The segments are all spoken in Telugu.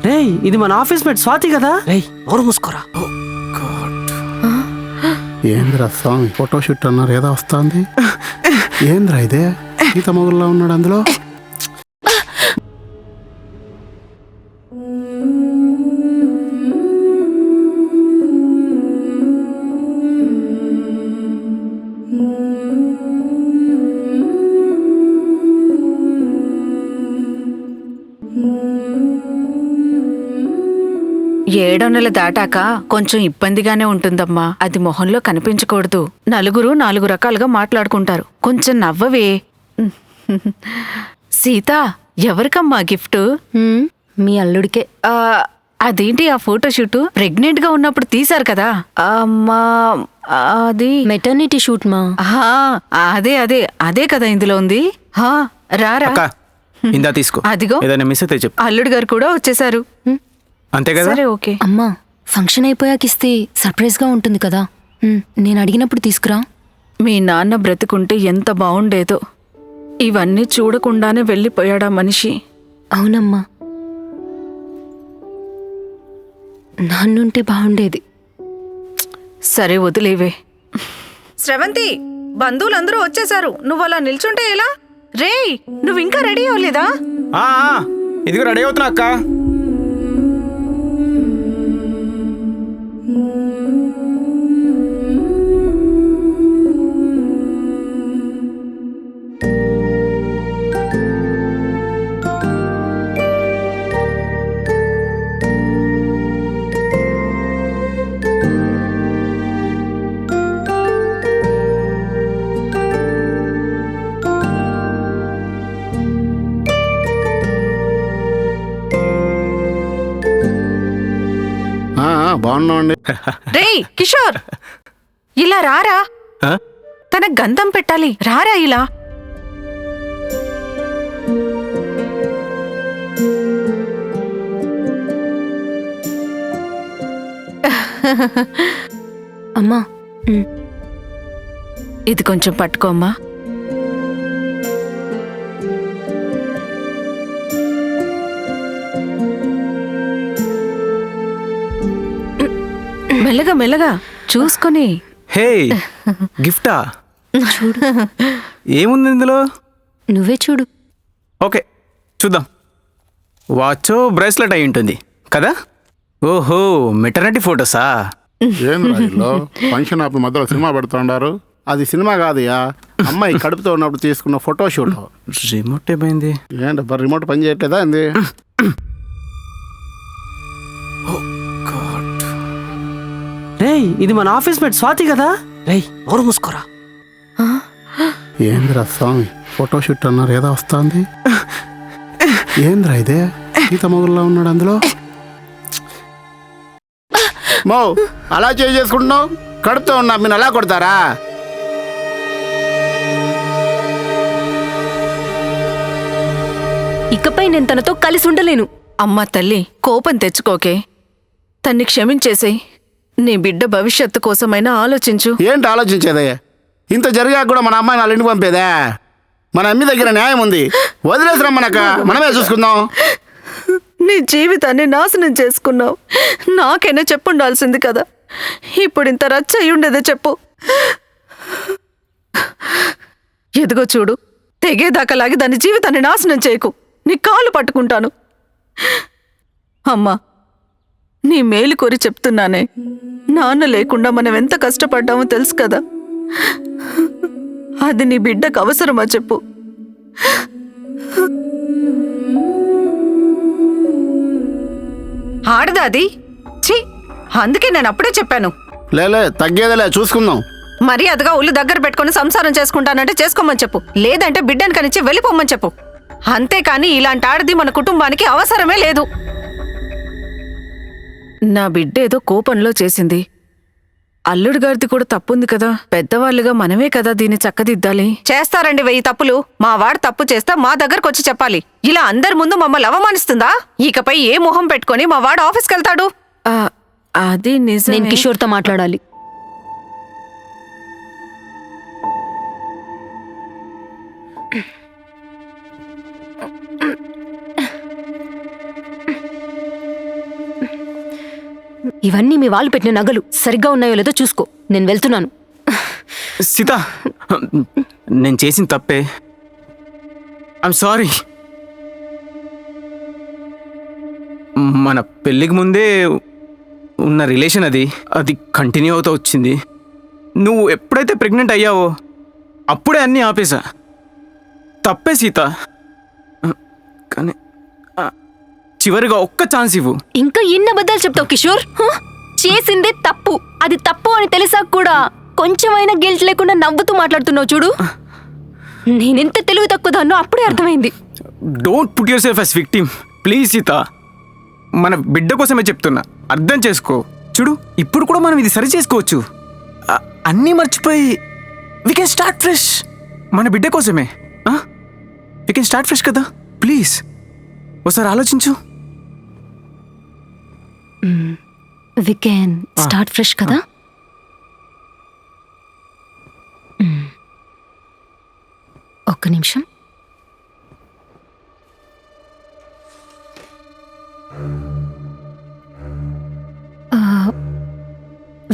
రేయ్, ఇది మన ఆఫీస్ మేట్ స్వాతి కదా? రేయ్, నోరు మూసుకోరా. ఏంద్రా స్వామి, ఫోటోషూట్ అన్నారు ఏదో వస్తుంది. ఏంద్రా ఇదే, ఈత మొగుల్లో ఉన్నాడు అందులో. ఏడో నెల దాటాక కొంచెం ఇబ్బందిగానే ఉంటుందమ్మా. అది మొహంలో కనిపించకూడదు. నలుగురు నాలుగు రకాలుగా మాట్లాడుకుంటారు. కొంచెం నవ్వవే. సీత, ఎవరికమ్మా గిఫ్ట్? మీ అల్లుడికే. అదేంటి ఆ ఫోటోషూట్ ప్రెగ్నెంట్ గా ఉన్నప్పుడు తీశారు కదా? అమ్మా, అది మెటర్నిటీ షూట్ మా. అదే అదే అదే కదా ఇందులో ఉంది. రారా, ఇందా తీసుకో. అదిగో, ఏదైనా మిస్ అయితే చెప్పు. అల్లుడు గారు కూడా వచ్చేసారు. అంతే కదా? సరే, ఓకే. అమ్మా, ఫంక్షన్ అయిపోయాక ఇస్తే సర్ప్రైజ్ గా ఉంటుంది కదా. నేను అడిగినప్పుడు తీసుకురా. మీ నాన్న బ్రతుకుంటే ఎంత బావుండేదో. ఇవన్నీ చూడకుండానే వెళ్ళిపోయాడా మనిషి. అవునమ్మా, నాన్నుంటే బాగుండేది. సరే, వదిలేవే. శ్రవంతి, బంధువులందరూ వచ్చేసారు. నువ్వు అలా నిల్చుంటే ఎలా? రేయ్, నువ్వు ఇంకా రెడీ అవ్వలేదా? ఇదిగో రెడీ అవుతున్నా అక్క. బాగున్నామండి. రేయ్ కిషోర్, ఇలా రారా. తన గంధం పెట్టాలి. రారా ఇలా. అమ్మా, ఇది కొంచెం పట్టుకోమ్మా. మెల్లగా మెల్లగా చూసుకొని. హే, గిఫ్టా? చూడు. ఏముంది ఇందులో? నువ్వే చూడు. ఓకే, చూద్దాం. వాచో బ్రేస్లెట్ అయి ఉంటుంది కదా? ఓహో, మెటర్నిటీ ఫోటోసా? ఏంద్రా ఇల్లు, ఫంక్షన్ ఆపి మధ్యలో సినిమా పెడుతుండారు. అది సినిమా కాదుయా, అమ్మాయి కడుపుతో ఉన్నప్పుడు తీసుకున్న ఫోటోషూట్. రిమోట్ ఏమైంది? ఏంటబ్బా, రిమోట్ పని చేయట్లేదా ఏంది? రేయ్, ఇది మన ఆఫీస్ మేట్ స్వాతి కదా? రేయ్, నోరు మూసుకోరా. ఏంద్రా స్వామి, ఫోటోషూట్ అన్నారు ఏదో వస్తుంది. ఏంద్రా ఇదే, ఈత మొగుల్లో ఉన్నాడు అందులో. మో, అలా చేసుకుంటున్నావు? కడుపుతో ఉన్నా మీరు అలా కొడతారా? ఇకపై నేను తనతో కలిసి ఉండలేను. అమ్మ తల్లి, కోపం తెచ్చుకోకే. తన్ని క్షమించేసేయ్. నీ బిడ్డ భవిష్యత్తు కోసమైనా ఆలోచించు. ఏంటి ఆలోచించేదే? ఇంత జరిగాక కూడా మన అమ్మాయిని వాళ్ళ ఇంటికి పంపేదే? మన అమ్మి దగ్గర న్యాయం ఉంది. వదిలేసి రమ్మనక, మనమే చూసుకుందాం. నీ జీవితాన్ని నాశనం చేసుకున్నావు. నాకైనా చెప్పుండాల్సింది కదా. ఇప్పుడు ఇంత రచ్చ అయ్యుండేదే చెప్పు. ఎదుగో చూడు, తెగేదాకా లాగి దాని జీవితాన్ని నాశనం చేయకు. నీ కాళ్ళు పట్టుకుంటాను. అమ్మా, నీ మేలు కోరి చెప్తున్నానే. నాన్న లేకుండా మనం ఎంత కష్టపడ్డామో తెలుసు కదా. అది నీ బిడ్డకు అవసరమా చెప్పు? ఆడదా అది? ఛీ, అందుకే నేను అప్పుడే చెప్పాను. లేలే, తగ్గేదేలే, చూసుకుందాం. మర్యాదగా ఒళ్ళు దగ్గర పెట్టుకుని సంసారం చేసుకుంటానంటే చేసుకోమని చెప్పు. లేదంటే బిడ్డను కనిచ్చి వెళ్ళిపోమ్మని చెప్పు. అంతేకాని ఇలాంటి ఆడది మన కుటుంబానికి అవసరమే లేదు. నా బిడ్డ ఏదో కోపంలో చేసింది. అల్లుడు గారిది కూడా తప్పుంది కదా. పెద్దవాళ్ళుగా మనమే కదా దీన్ని చక్కదిద్దాలి. చేస్తారండి 1000 తప్పులు. మా వాడు తప్పు చేస్తే మా దగ్గరకు వచ్చి చెప్పాలి. ఇలా అందరి ముందు మమ్మల్ని అవమానిస్తుందా? ఇకపై ఏ మొహం పెట్టుకుని మా వాడు ఆఫీస్కి వెళ్తాడు? అది నిజం. నేను కిషోర్తో మాట్లాడాలి. ఇవన్నీ మీ వాళ్ళు పెట్టిన నగలు సరిగ్గా ఉన్నాయో లేదో చూసుకో. నేను వెళ్తున్నాను. సీత, నేను చేసిన తప్పే. I'm sorry. మన పెళ్ళికి ముందే ఉన్న రిలేషన్ అది కంటిన్యూ అవుతూ వచ్చింది. నువ్వు ఎప్పుడైతే ప్రెగ్నెంట్ అయ్యావో అప్పుడే అన్నీ ఆపేశా. తప్పే సీత, కానీ చివరిగా ఒక్క ఛాన్స్ ఇవ్వు. ఇంకా ఎన్ని అబద్ధాలు చెప్తావు కిషోర్? చేసిందే తప్పు. అది తప్పు అని తెలిసాక కూడా కొంచెమైనా గిల్ట్ లేకుండా నవ్వుతూ మాట్లాడుతున్నావు చూడు. నేనెంత తెలివి తక్కువ దాన్నో అప్పుడే అర్థమైంది. Don't put yourself as victim please Sita. మన బిడ్డ కోసమే చెప్తున్నా, అర్థం చేసుకో. చూడు, ఇప్పుడు కూడా మనం ఇది సరి చేసుకోవచ్చు. అన్నీ మర్చిపోయి వి కెన్ స్టార్ట్ ఫ్రెష్. మన బిడ్డ కోసమే వి కెన్ స్టార్ట్ ఫ్రెష్ కదా. ప్లీజ్ ఒకసారి ఆలోచించు. వి కెన్ స్టార్ట్ ఫ్రెష్ కదా. ఒక్క నిమిషం.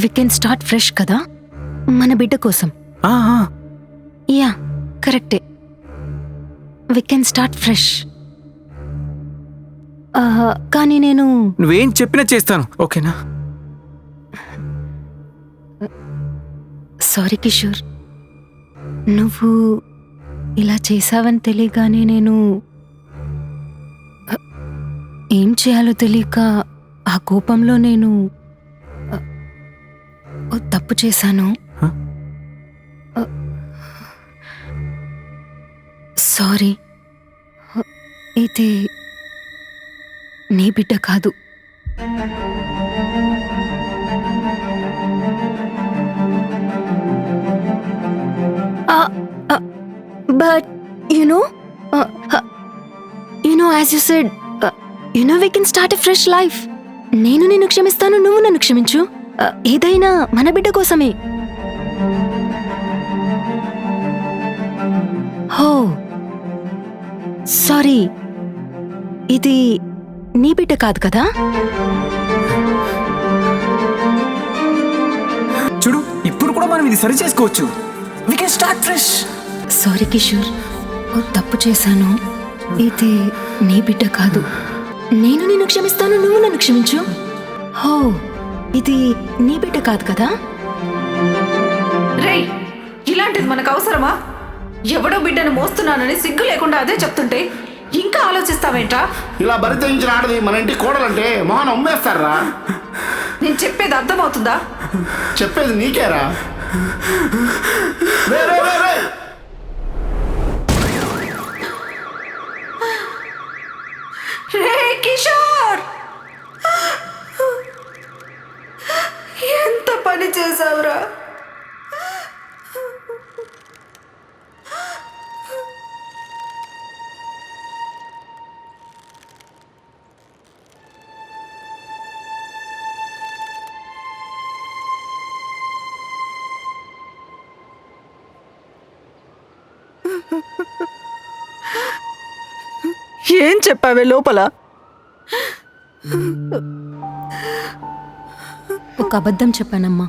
వి కెన్ స్టార్ట్ ఫ్రెష్ కదా, మన బిడ్డ కోసం. యా, కరెక్టే. We can start fresh. కానీ నేను నువ్వేం చెప్పినా చేస్తాను, ఓకేనా? సారీ కిషోర్, నువ్వు ఇలా చేసావని తెలియగానే నేను ఏం చేయాలో తెలియక ఆ కోపంలో నేను తప్పు చేశాను. సారీ. ఇది నీ బిడ్డ కాదు. But you know, as you said, we can start a fresh life. నేను నిన్ను క్షమిస్తాను, నువ్వు నన్ను క్షమించు. ఏదైనా మన బిడ్డ కోసమే. హో సారీ, ఇది నీ బిడ్డ కాదు కదా. చూడు, ఇప్పుడు కూడా మనం ఇది సరి చేసుకోవచ్చు. We can start fresh. Sorry Kishore, తప్పు చేశాను. ఇది నీ బిడ్డ కాదు. నేను నిన్ను క్షమిస్తాను, నువ్వు నన్ను క్షమించు. హో, ఇది నీ బిడ్డ కాదు కదా. రేయ్, ఇలాంటిది మనకు అవసరమా? ఎవడో బిడ్డను మోస్తున్నానని సిగ్గు లేకుండా అదే చెప్తుంటే ఇంకా ఆలోచిస్తావేంట్రా? ఇలా బరి తెగించిన ఆడది మన ఇంటి కోడలంటే మొహన ఉమ్మేస్తారా? నేను చెప్పేది అర్థమవుతుందా? చెప్పేది నీకేరా. రే, రే, రే, రే. రే కిషోర్, ఎంత పని చేసావురా? ఏం చెప్పావే లోపల? ఒక అబద్ధం చెప్పానమ్మా.